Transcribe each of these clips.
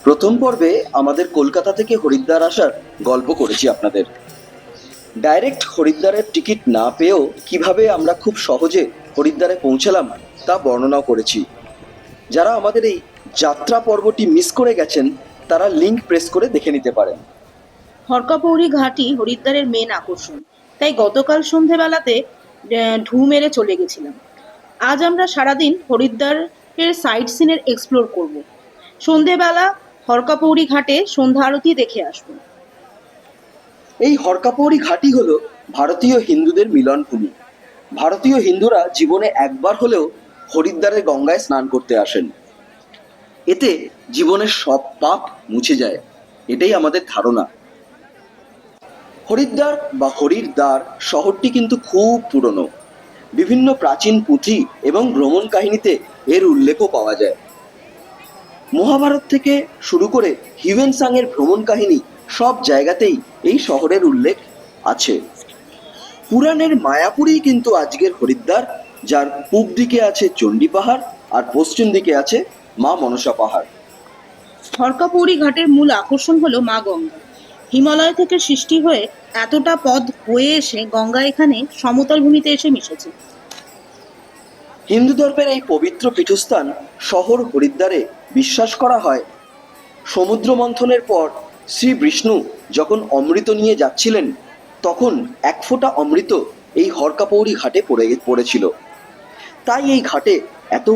প্রথম পর্বে আমাদের কলকাতা থেকে হরিদ্বার আসার গল্প করেছি আপনাদের। ডাইরেক্ট হরিদ্বারের টিকিট না পেয়েও কিভাবে আমরা খুব সহজে হরিদ্বারে পৌঁছালাম তা বর্ণনাও করেছি। যারা আমাদের এই যাত্রা পর্বটি মিস করে গেছেন তারা লিংক প্রেস করে দেখে নিতে পারেন। হরকাপৌরি ঘাটই হরিদ্বারের মেন আকর্ষণ, তাই গতকাল সন্ধেবেলাতে ঢু মেরে চলে গেছিলাম। আজ আমরা সারাদিন হরিদ্বারের সাইট সিনের এক্সপ্লোর করব। সন্ধেবেলা হরকাপৌরি ঘাটে সন্ধ্যা আরতি দেখে আসবো। এই হরকাপৌরি ঘাটই হলো ভারতীয় হিন্দুদের মিলনভূমি। ভারতীয় হিন্দুরা জীবনে একবার হলেও হরিদ্বারের গঙ্গায় স্নান করতে আসেন। এতে জীবনের সব পাপ মুছে যায়, এটাই আমাদের ধারণা। হরিদ্বার বা হরির দ্বার শহরটি কিন্তু খুব পুরনো। বিভিন্ন প্রাচীন পুঁথি এবং ভ্রমণ কাহিনীতে এর উল্লেখও পাওয়া যায়। মহাভারত থেকে শুরু করে হিউয়েন সাংয়ের ভ্রমণ কাহিনী সব জায়গাতেই এই শহরের উল্লেখ আছে। পুরাণের মায়াপুরেই কিন্তু আজকের হরিদ্বার, যার পূব দিকে আছে চণ্ডী পাহাড় আর পশ্চিম দিকে আছে মা মনসা পাহাড়। হরকাপৌরি ঘাটের মূল আকর্ষণ হলো মা গঙ্গা। হিমালয় থেকে সৃষ্টি হয়ে এতটা পথ বয়ে এসে গঙ্গা এখানে সমতল ভূমিতে এসে মিশেছে। হিন্দু ধর্মের এই পবিত্র পীঠস্থান শহর হরিদ্বারে বিশ্বাস করা হয় সমুদ্র মন্থনের পর শ্রী বিষ্ণু যখন অমৃত নিয়ে যাচ্ছিলেন তখন এক ফোঁটা অমৃত এই হরকাপৌরি ঘাটে পড়েছিল। তাই এই ঘাটে এত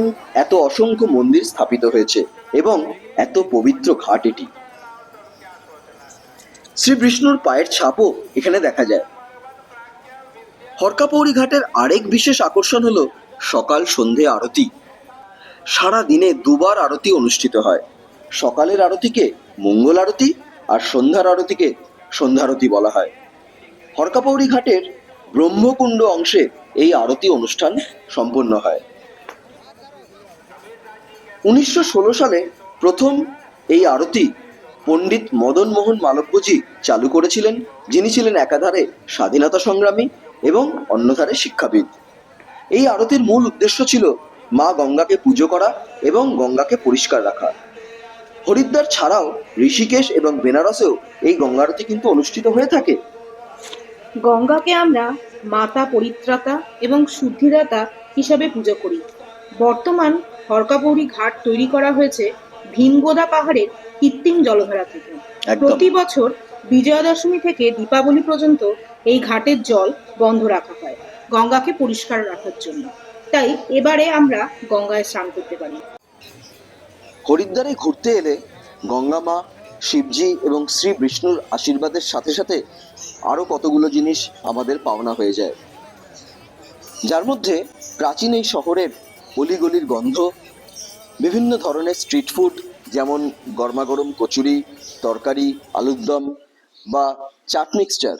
এত অসংখ্য মন্দির স্থাপিত হয়েছে এবং এত পবিত্র ঘাট এটি। শ্রী বিষ্ণুর পায়ের ছাপও এখানে দেখা যায়। হরকাপৌরি ঘাটের আরেক বিশেষ আকর্ষণ হলো সকাল সন্ধে আরতি। সারা দিনে দুবার আরতি অনুষ্ঠিত হয়। সকালের আরতিকে মঙ্গল আরতি আর সন্ধ্যার আরতিকে সন্ধ্যারতি বলা হয়। হরকাপৌরি ঘাটের ব্রহ্মকুণ্ড অংশে এই আরতি অনুষ্ঠান সম্পন্ন হয়। 1916 সালে প্রথম এই আরতি পণ্ডিত মদন মোহন মালব্যজি চালু করেছিলেন, যিনি ছিলেন একাধারে স্বাধীনতা সংগ্রামী এবং অন্যধারে শিক্ষাবিদ। এই আরতির মূল উদ্দেশ্য ছিল মা গঙ্গাকে পুজো করা এবং গঙ্গাকে পরিষ্কার রাখা। হরিদ্বার ছাড়াও ঋষিকেশ এবং বেনারসেও এই গঙ্গা আরতি কিন্তু অনুষ্ঠিত হয়ে থাকে। গঙ্গাকে আমরা মাতা পরিত্রাতা এবং শুদ্ধিদাতা হিসাবে পুজো করি। বর্তমান হরকাপৌরি ঘাট তৈরি করা হয়েছে ভীমগোদা পাহাড়ের কৃত্রিম জলধারা থেকে। একদম। প্রতি বছর বিজয়া দশমী থেকে দীপাবলি পর্যন্ত এই ঘাটের জল বন্ধ রাখা হয় গঙ্গাকে পরিষ্কার রাখার জন্য। তাই এবারে আমরা গঙ্গায় স্নান করতে পারি। হরিদ্বারে ঘুরতে এলে গঙ্গা মা, শিবজি এবং শ্রী বিষ্ণুর আশীর্বাদের সাথে সাথে আরও কতগুলো জিনিস আমাদের পাওনা হয়ে যায়, যার মধ্যে প্রাচীন এই শহরের অলিগলির গন্ধ, বিভিন্ন ধরনের স্ট্রিট ফুড যেমন গরমাগরম কচুরি, তরকারি, আলুর দম বা চাট মিক্সচার,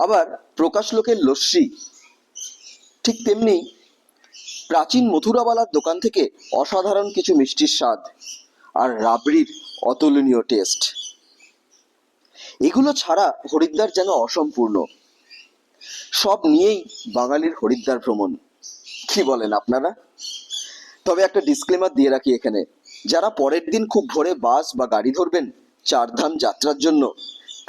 আবার প্রকাশলোকের লস্যি, ঠিক তেমনি প্রাচীন মথুরাওয়ালার দোকান থেকে অসাধারণ কিছু মিষ্টির স্বাদ আর রাবড়ির অতুলনীয় টেস্ট। এগুলো ছাড়া হরিদ্বার যেন অসম্পূর্ণ। সব নিয়েই বাঙালির হরিদ্বার ভ্রমণ। কি বলেন আপনারা? তবে একটা ডিসক্লেমার দিয়ে রাখি এখানে, যারা পরের দিন খুব ভোরে বাস বা গাড়ি ধরবেন চারধাম যাত্রার জন্য,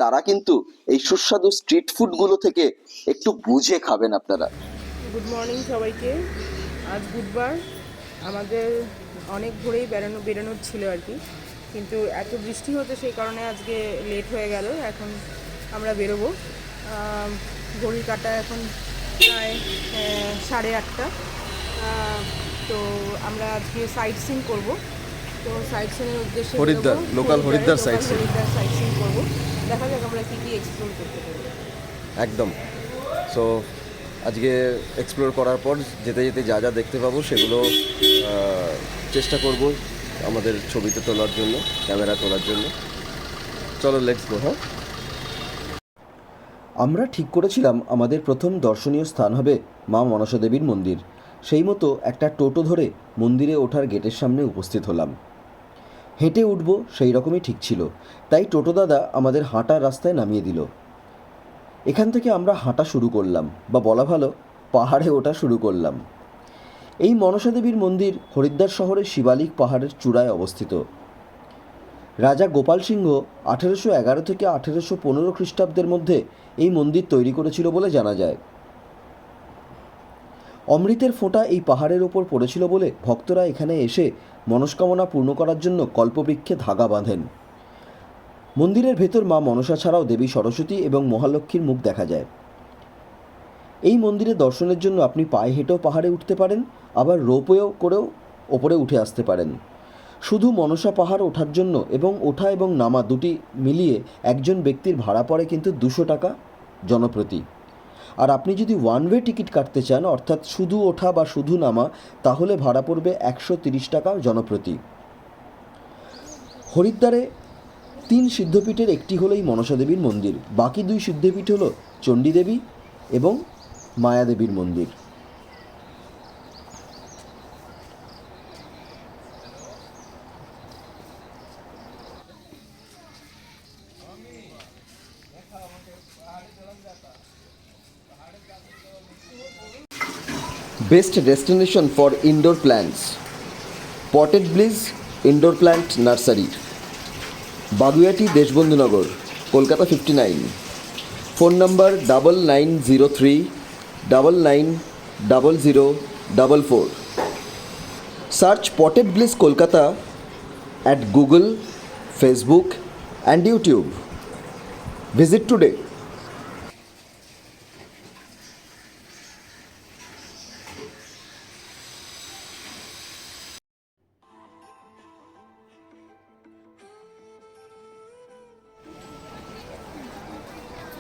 তারা কিন্তু এই সুস্বাদু স্ট্রিট ফুডগুলো থেকে একটু বুঝে খাবেন আপনারা। গুড মর্নিং সবাইকে। আজ বুধবার, আমাদের অনেক ভোরেই বেরোনোর ছিল আর কি, কিন্তু এত বৃষ্টি হচ্ছে সেই কারণে আজকে লেট হয়ে গেল। এখন আমরা বেরোবো। ঘড়ির কাঁটা এখন প্রায় 8:30। তো আমরা আজকে সাইট সিন করবো। তো সাইট সিনের উদ্দেশ্যে Haridwar, local Haridwar sightseeing করবো। দেখা যাক আমরা কী কী এক্সপ্লোর করতে পারি। একদম। সো আজকে এক্সপ্লোর করার পর যেতে যেতে যা যা দেখতে পাবো সেগুলো চেষ্টা করব আমাদের ছবিতে তোলার জন্য, ক্যামেরা তোলার জন্য। চলো লেটস গো। হ্যাঁ, আমরা ঠিক করেছিলাম আমাদের প্রথম দর্শনীয় স্থান হবে মা মনসা দেবীর মন্দির। সেই মতো একটা টোটো ধরে মন্দিরে ওঠার গেটের সামনে উপস্থিত হলাম। হেঁটে উঠব সেই রকমই ঠিক ছিল, তাই টোটো দাদা আমাদের হাঁটার রাস্তায় নামিয়ে দিল। এখান থেকে আমরা হাঁটা শুরু করলাম, বা বলা ভালো পাহাড়ে ওঠা শুরু করলাম। এই মনসা দেবীর মন্দির হরিদ্বার শহরের শিবালিক পাহাড়ের চূড়ায় অবস্থিত। রাজা গোপাল সিংহ 1811 থেকে 1815 খ্রিস্টাব্দের মধ্যে এই মন্দির তৈরি করেছিল বলে জানা যায়। অমৃতের ফোঁটা এই পাহাড়ের ওপর পড়েছিল বলে ভক্তরা এখানে এসে মনস্কামনা পূর্ণ করার জন্য কল্পবৃক্ষে ধাগা বাঁধেন। মন্দিরের ভেতর মা মনসা ছাড়াও দেবী সরস্বতী এবং মহালক্ষ্মীর মুখ দেখা যায়। এই মন্দিরে দর্শনের জন্য আপনি পায়ে হেঁটেও পাহাড়ে উঠতে পারেন, আবার রোপওয়ে করেও ওপরে উঠে আসতে পারেন। শুধু মনসা পাহাড় ওঠার জন্য এবং ওঠা এবং নামা দুটি মিলিয়ে একজন ব্যক্তির ভাড়া পড়ে কিন্তু 200 টাকা জনপ্রতি। আর আপনি যদি ওয়ান ওয়ে টিকিট কাটতে চান, অর্থাৎ শুধু ওঠা বা শুধু নামা, তাহলে ভাড়া পড়বে 130 টাকা জনপ্রতি। হরিদ্বারে 3 সিদ্ধপীঠের একটি হলো এই মনসা দেবীর মন্দির, বাকি 2 সিদ্ধপীঠ হলো চণ্ডী দেবী এবং মায়া দেবীর মন্দির। Best destination for indoor plants: Potted Bliss Indoor Plant Nursery, Baguiati Deshbandhunagar, Kolkata 59। Phone number 9903990044। Search Potted Bliss Kolkata at Google, Facebook and YouTube. Visit today.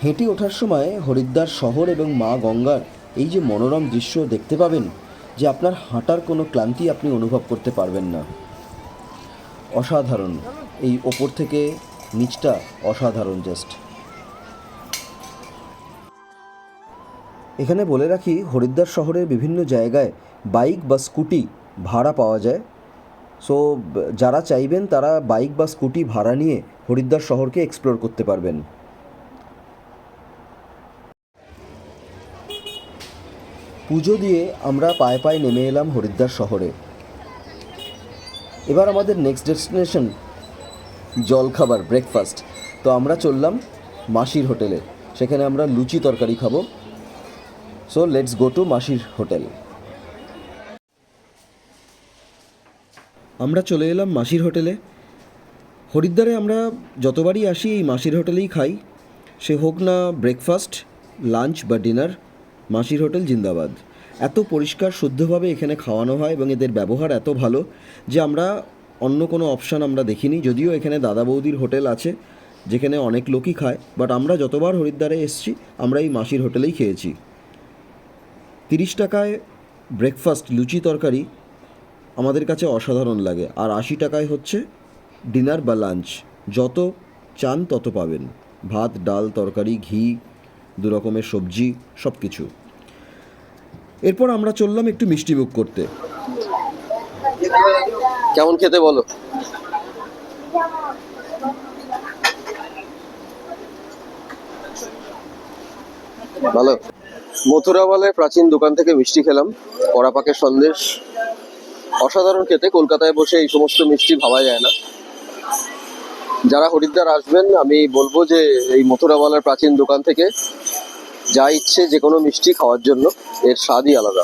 হেঁটে ওঠার সময় হরিদ্বার শহর এবং মা গঙ্গার এই যে মনোরম দৃশ্য দেখতে পাবেন, যে আপনার হাঁটার কোনো ক্লান্তি আপনি অনুভব করতে পারবেন না। অসাধারণ, এই ওপর থেকে নিচটা অসাধারণ জাস্ট। এখানে বলে রাখি, হরিদ্বার শহরের বিভিন্ন জায়গায় বাইক বা স্কুটি ভাড়া পাওয়া যায়। সো যারা চাইবেন তারা বাইক বা স্কুটি ভাড়া নিয়ে হরিদ্বার শহরকে এক্সপ্লোর করতে পারবেন। পুজো দিয়ে আমরা পায়ে পায়ে নেমে এলাম হরিদ্বার শহরে। এবার আমাদের নেক্সট ডেস্টিনেশন জলখাবার, ব্রেকফাস্ট। তো আমরা চললাম মাসির হোটেলে, সেখানে আমরা লুচি তরকারি খাবো। সো লেটস গো টু মাসির হোটেল। আমরা চলে এলাম মাসির হোটেলে। হরিদ্বারে আমরা যতবারই আসি এই মাসির হোটেলেই খাই, সে হোক না ব্রেকফাস্ট, লাঞ্চ বা ডিনার। মাসির হোটেল জিন্দাবাদ। এত পরিষ্কার শুদ্ধভাবে এখানে খাওয়ানো হয় এবং এদের ব্যবহার এত ভালো যে আমরা অন্য কোনো অপশান আমরা দেখিনি। যদিও এখানে দাদা বৌদির হোটেল আছে যেখানে অনেক লোকই খায়, বাট আমরা যতবার হরিদ্বারে এসেছি আমরা এই মাসির হোটেলেই খেয়েছি। 30 টাকায় ব্রেকফাস্ট লুচি তরকারি আমাদের কাছে অসাধারণ লাগে, আর 80 টাকায় হচ্ছে ডিনার বা লাঞ্চ। যত চান তত পাবেন, ভাত, ডাল, তরকারি, ঘি, 2 রকমের সবজি, সব কিছু। এরপর আমরা চললাম একটু মিষ্টিমুখ করতে। কেমন খেতে বলো? ভালো। মথুরাওয়ালায় প্রাচীন দোকান থেকে মিষ্টি খেলাম, কড়াপাকের সন্দেশ, অসাধারণ খেতে। কলকাতায় বসে এই সমস্ত মিষ্টি ভাবা যায় না। যারা হরিদ্বার আসবেন আমি বলবো যে এই মথুরাওয়ালার প্রাচীন দোকান থেকে যা ইচ্ছে যে কোনো মিষ্টি খাওয়ার জন্য, এর স্বাদই আলাদা।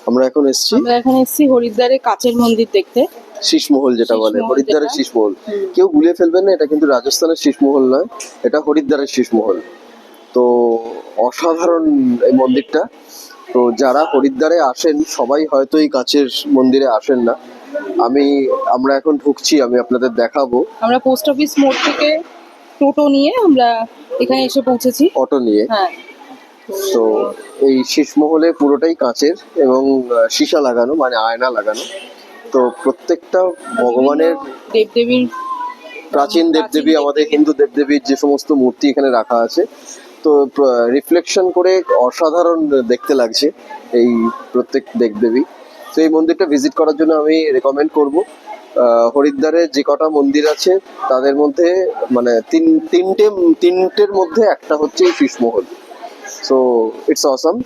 আমরা এখন এসেছি হরিদ্বারে কাচের মন্দির দেখতে, শীষমহল যেটা বলে, শীষমহল হরিদ্বারের যেটা। শীষমহল। কেউ গুলিয়ে ফেলবেন না, এটা কিন্তু রাজস্থানের শীষমহল নয়, এটা হরিদ্বারের শীষমহল। তো অসাধারণ এই মন্দিরটা। তো যারা হরিদ্বারে আসেন সবাই হয়তো এই কাচের মন্দিরে আসেন না। আমরা এখন ঢুকছি, আমি আপনাদের দেখাবো। আমরা পোস্ট অফিস মোড় থেকে টোটো নিয়ে আমরা এখানে এসে পৌঁছেছি, অটো নিয়ে। হ্যাঁ। তো এই শীষমহলে পুরোটাই কাচের এবং সীসা লাগানো, মানে আয়না লাগানো। তো প্রত্যেকটা ভগবানের, দেবদেবীর, প্রাচীন দেবদেবী, আমাদের হিন্দু দেবদেবীর যে সমস্ত মূর্তি এখানে রাখা আছে, তো রিফ্লেকশন করে অসাধারণ দেখতে লাগছে এই প্রত্যেক দেবদেবী। তো এই মন্দিরটা ভিজিট করার জন্য আমি রেকমেন্ড করব। হরিদ্বারে যে কটা মন্দির আছে তাদের মধ্যে মানে তিনটের মধ্যে একটা হচ্ছে এই শীষমহল। So it's awesome.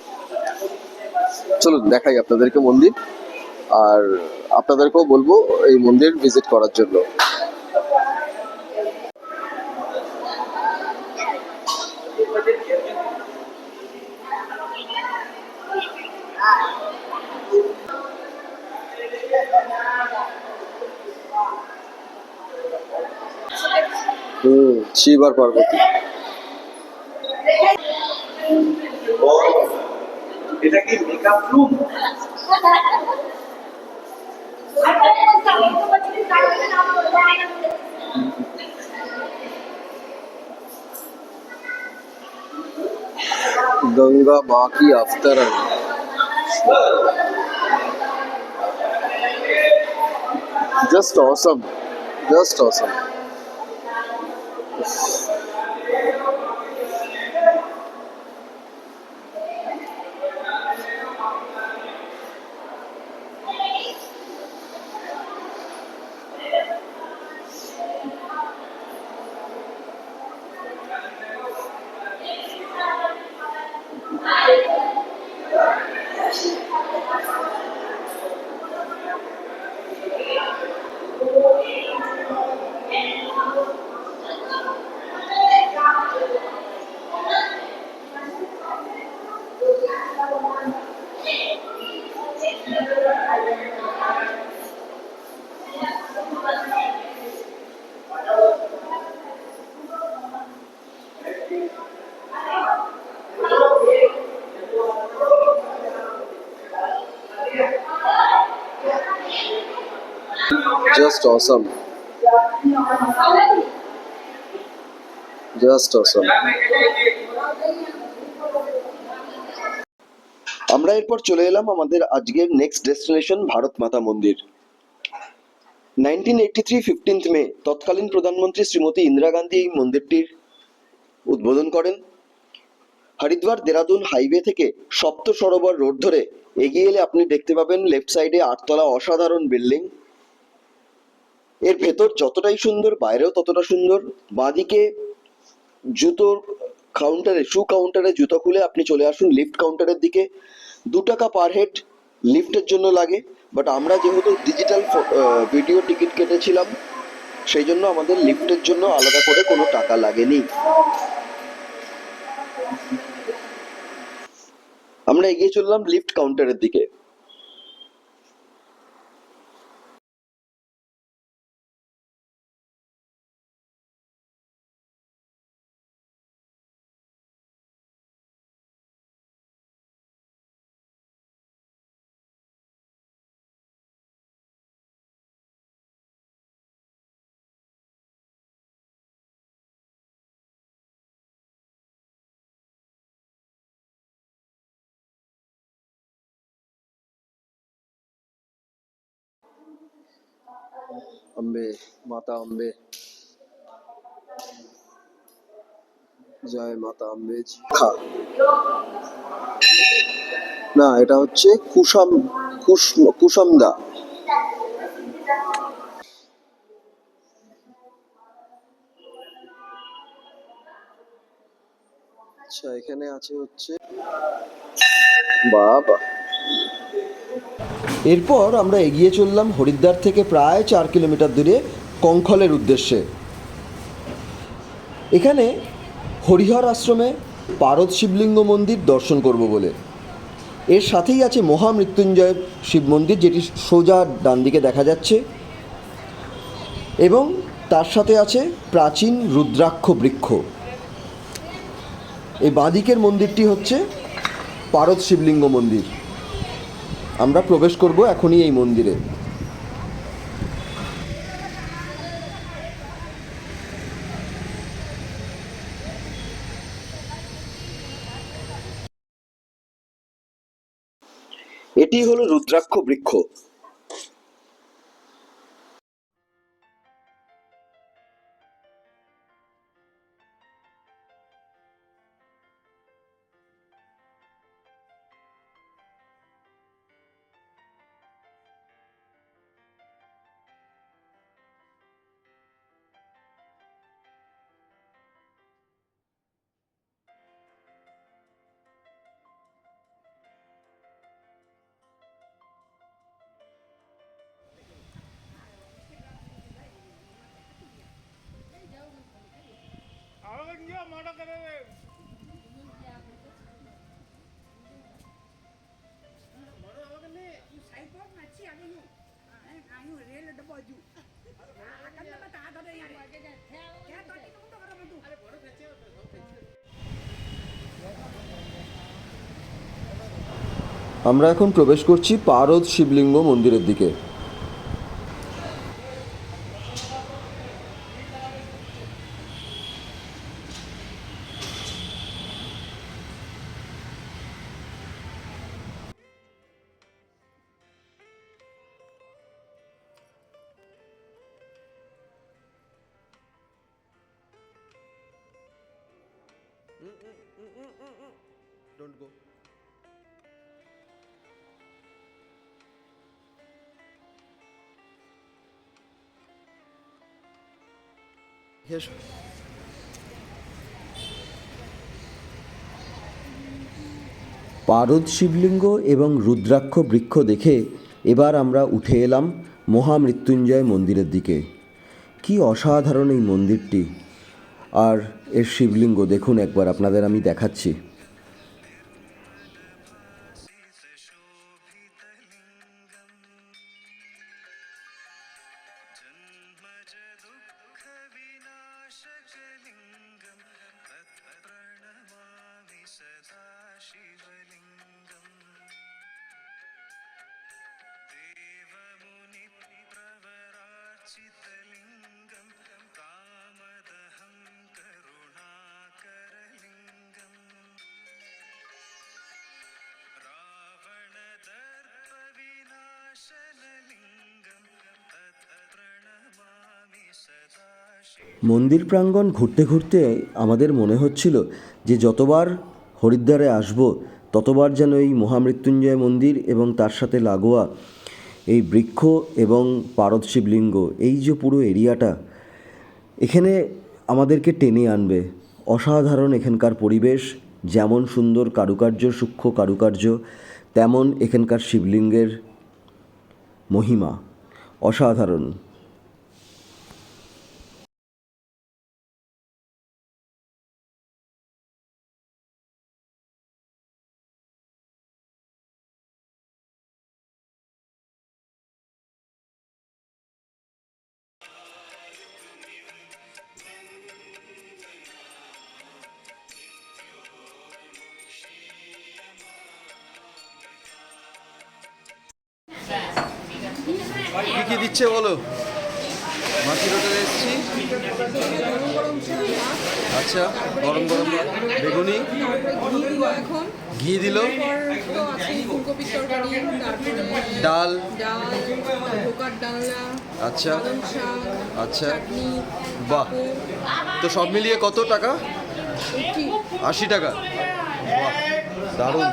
চলুন দেখাই আপনাদেরকে মন্দির। আর আপনাদেরকেও বলবো এই মন্দির ভিজিট করার জন্য। শিব আর পার্বতী। এটা কি মেকআপ রুম? गंगा माँ की अवतरण। Just awesome, just awesome. Just awesome. Just awesome. আমরা এরপর চলে এলাম আমাদের আজকের নেক্সট ডেস্টিনেশন ভারত মাতা মন্দির। 1983 15 মে তৎকালীন প্রধানমন্ত্রী শ্রীমতী ইন্দিরা গান্ধী এই মন্দিরটির উদ্বোধন করেন। হরিদ্বার দেরাদুন হাইওয়ে থেকে সপ্ত সরোবর রোড ধরে এগিয়ে এলে আপনি দেখতে পাবেন লেফট সাইডে 8 তলা অসাধারণ বিল্ডিং। এর ভেতর যতটাই সুন্দর বাইরেও ততটা সুন্দর। বাঁদিকে জুতোর কাউন্টারে, শু কাউন্টারে জুতো খুলে আপনি চলে আসুন লিফট কাউন্টারের দিকে। 2 টাকা পার হেড লিফটের জন্য লাগে, বাট আমরা যেহেতু ডিজিটাল ভিডিও টিকিট কেটেছিলাম সেই জন্য আমাদের লিফটের জন্য আলাদা করে কোনো টাকা লাগেনি। আমরা এগিয়ে চললাম লিফট কাউন্টারের দিকে। अम्बे, माता अम्बे, জয় মাতা আম্বে জি। না, এটা হচ্ছে কুসমদা। আচ্ছা, এখানে আছে হচ্ছে বাবা। এরপর আমরা এগিয়ে চললাম হরিদ্বার থেকে প্রায় 4 কিলোমিটার দূরে কঙ্খলের উদ্দেশ্যে। এখানে হরিহর আশ্রমে পারদ শিবলিঙ্গ মন্দির দর্শন করব বলে। এর সাথেই আছে মহামৃত্যুঞ্জয় শিব মন্দির, যেটি সোজা ডান দিকে দেখা যাচ্ছে, এবং তার সাথে আছে প্রাচীন রুদ্রাক্ষ বৃক্ষ। এই বাঁদিকের মন্দিরটি হচ্ছে পারদ শিবলিঙ্গ মন্দির। আমরা প্রবেশ করব এখনই এই মন্দিরে। এটি হলো রুদ্রাক্ষ বৃক্ষ। আমরা এখন প্রবেশ করছি পারদ শিবলিঙ্গ মন্দিরের দিকে। Don't go. Yes. পারদ শিবলিঙ্গ এবং রুদ্রাক্ষ বৃক্ষ দেখে এবার আমরা উঠে এলাম মহামৃত্যুঞ্জয় মন্দিরের দিকে। কি অসাধারণ এই মন্দিরটি, আর এর শিবলিঙ্গ দেখুন একবার, আপনাদের আমি দেখাচ্ছি। মন্দির প্রাঙ্গণ ঘুরতে ঘুরতে আমাদের মনে হচ্ছিল যে যতবার হরিদ্বারে আসব ততবার যেন এই মহামৃত্যুঞ্জয় মন্দির এবং তার সাথে লাগোয়া এই বৃক্ষ এবং পারদ শিবলিঙ্গ, এই যে পুরো এরিয়াটা, এখানে আমাদেরকে টেনে আনবে। অসাধারণ এখানকার পরিবেশ, যেমন সুন্দর কারুকার্য, সূক্ষ্ম কারুকার্য, তেমন এখানকার শিবলিঙ্গের মহিমা অসাধারণ। কি কি দিচ্ছে বলো? মাছের হোটেলে এসেছি। আচ্ছা, গরম গরম বেগুনি, ঘি দিল, ডাল, আচ্ছা আচ্ছা, বাহ। তো সব মিলিয়ে কত টাকা? 80 টাকা। বাহ, দারুণ।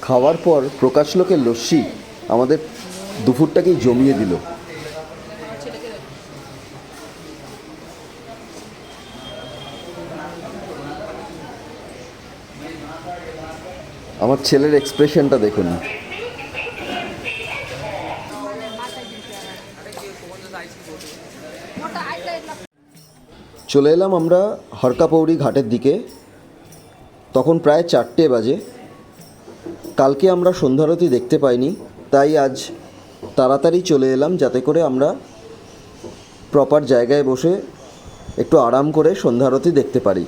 খাওয়ার পর প্রকাশলোকের লস্যি আমাদের দুপুরটাকেই জমিয়ে দিল। আমার ছেলের এক্সপ্রেশনটা দেখুন। চলে এলাম আমরা হরকাপৌরি ঘাটের দিকে। তখন প্রায় 4টে বাজে। কালকে আমরা সন্ধ্যারতি দেখতে পাইনি, তাই আজ তাড়াতাড়ি চলে এলাম যাতে করে আমরা প্রপার জায়গায় বসে একটু আরাম করে সন্ধ্যারতি দেখতে পারি।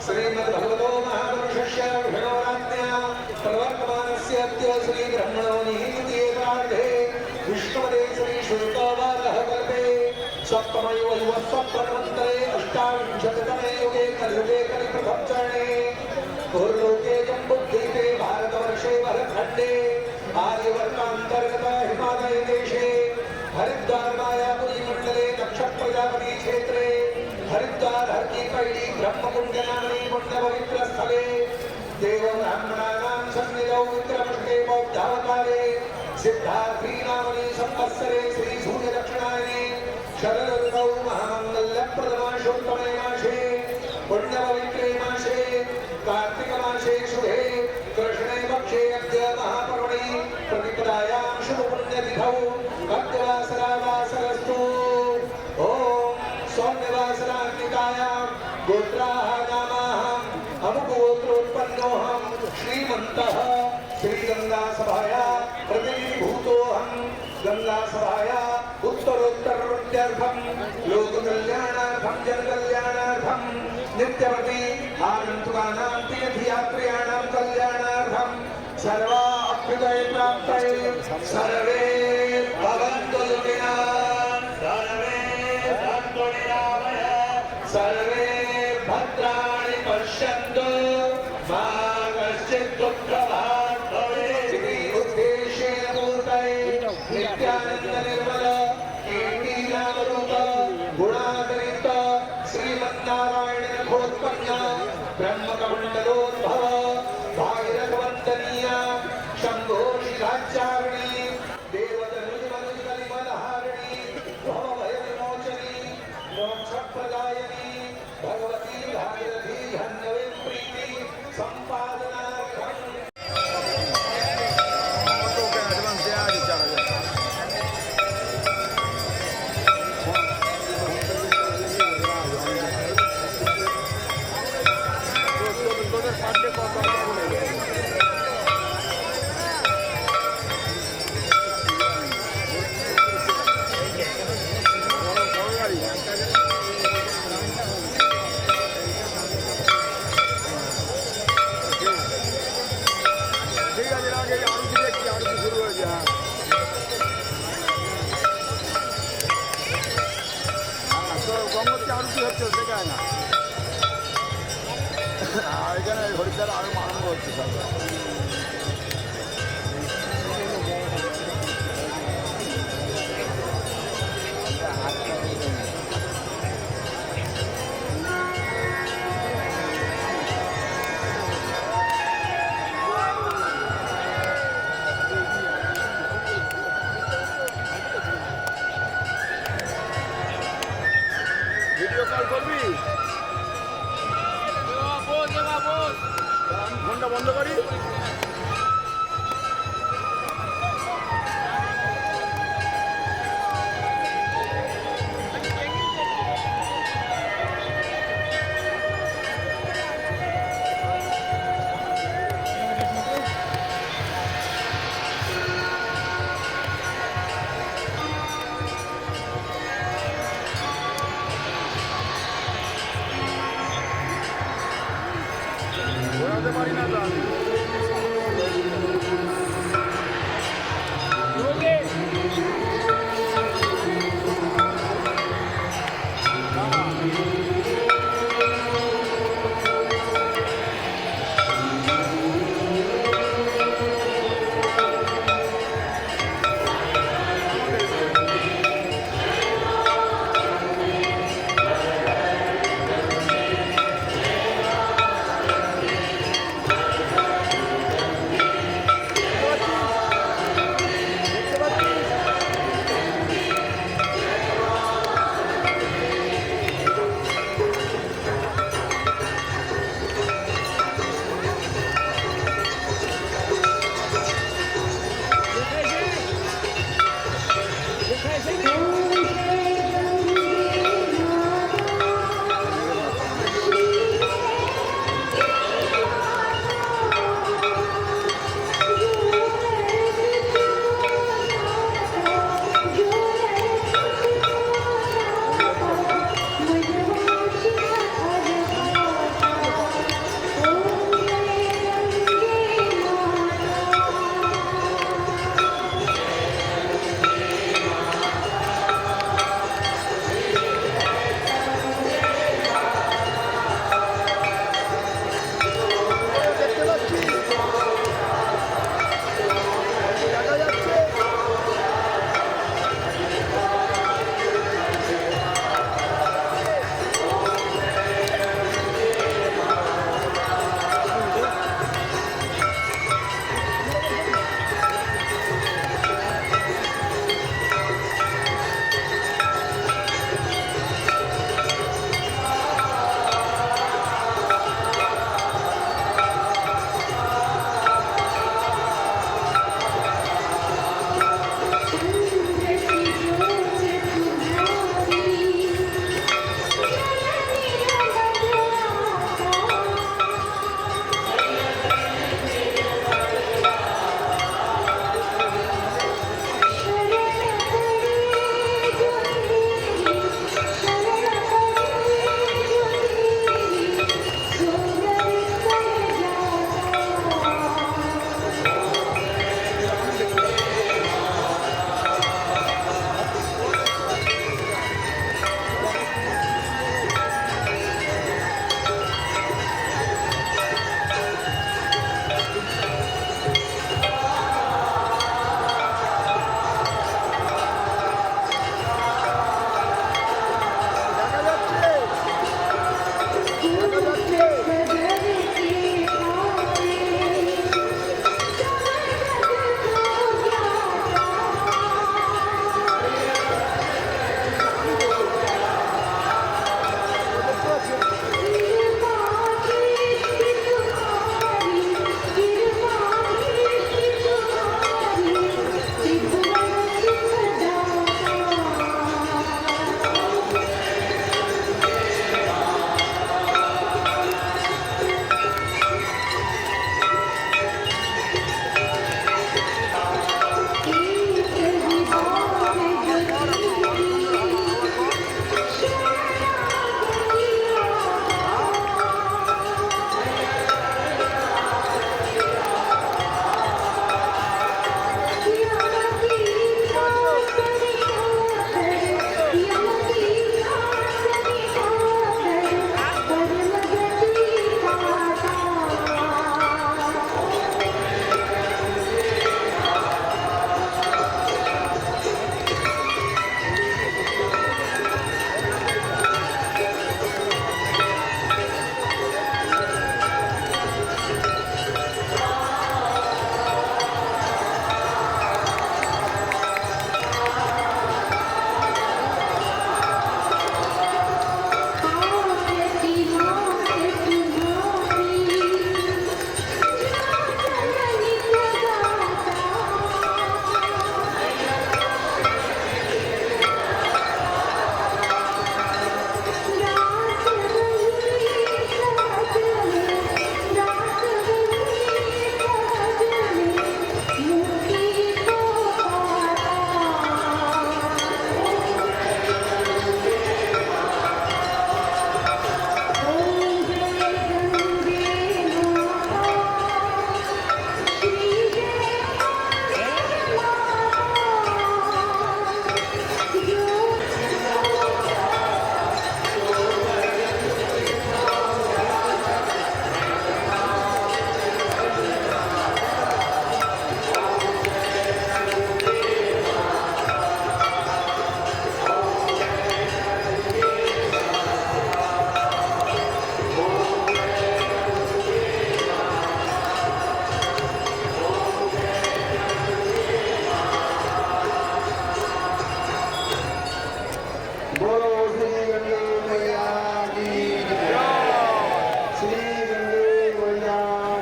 श्रीमद्भगवतो महापुरुषस्य विष्णोराज्ञा प्रवर्तमानस्य श्री ब्रह्मणो निहितेतार्थे विष्णुपदे श्री शुल्कवादः कल्पे सप्तमयो युवस्वप्रमन्तरे अष्टाविंशतितमे युगे कलियुगे कलिप्रथम चरणे भूर्लोके जम्बुद्वीपे भारतवर्षे भरतखण्डे आर्यवर्तान्तर्गत हिमालय देशे हरिद्वार मायापुरी मंडले दक्ष प्रजापति क्षेत्रे हरिद्वार हरकी पैडी ब्रह्मकुंड नामनी पुण्य पवित्र स्थले देव ब्राह्मणानां सन्निधौ विक्रमष्टे बौद्धावतारे सिद्धार्थी नामनी संवत्सरे श्री सूर्य दक्षिणायने शरद ऋतौ महामंगल्यप्रदमाशोत्तमे मासे पुण्य पवित्रे मासे कार्तिक मासे शुभे कृष्णे पक्षे अद्य महापर्वणि प्रतिपदायां शुभ पुण्यतिथौ भक्तवासरावासरस्तु ओम सौम्यवासरान्वितायां गोत्राः नामाहम् अमुगोत्रोत्पन्नोऽहं श्रीमन्तः श्रीगङ्गासभाया प्रतिनिधिभूतोऽहं गङ्गासभाया उत्तरोत्तरवृत्त्यर्थं लोककल्याणार्थं जनकल्याणार्थं नित्यवति आगन्तुकानां तीर्थयात्रियाणां कल्याणार्थं सर्वा अभ्युदय प्राप्तये सर्वे भवन्तु सुखिनः सर्वे सन्तु निरामयाः सर्वे भद्राणि पश्यन्तु मा कश्चित् दुःखभाग् भवेत् इति उद्देशेन मूर्तये नित्यानन्द निर्मल कीर्तिनामरूप गुणातिरिक्त श्रीमन्नारायण नखोत्पन्न ब्रह्मकमण्डलोद्भव भागीरथवन्दनीय शम्भो शिखाचारिणी देवतनुजमनुजकलिमलहारिणी भवभयविमोचनी मोक्षप्रदायिनी भगवती भागीरथी धन्यवे प्रीति सम्पादनार्थम् এখানে হরিদ্বার আরো আরম্ভ হচ্ছে সব ভিডিও কল করবি আমি ফোনটা বন্ধ করি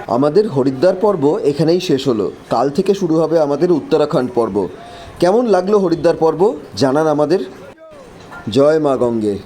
আমাদের হরিদ্বার পর্ব এখানেই শেষ হলো। কাল থেকে শুরু হবে আমাদের উত্তরাখণ্ড পর্ব। কেমন লাগলো হরিদ্বার পর্ব জানান আমাদের। জয় মা গঙ্গে।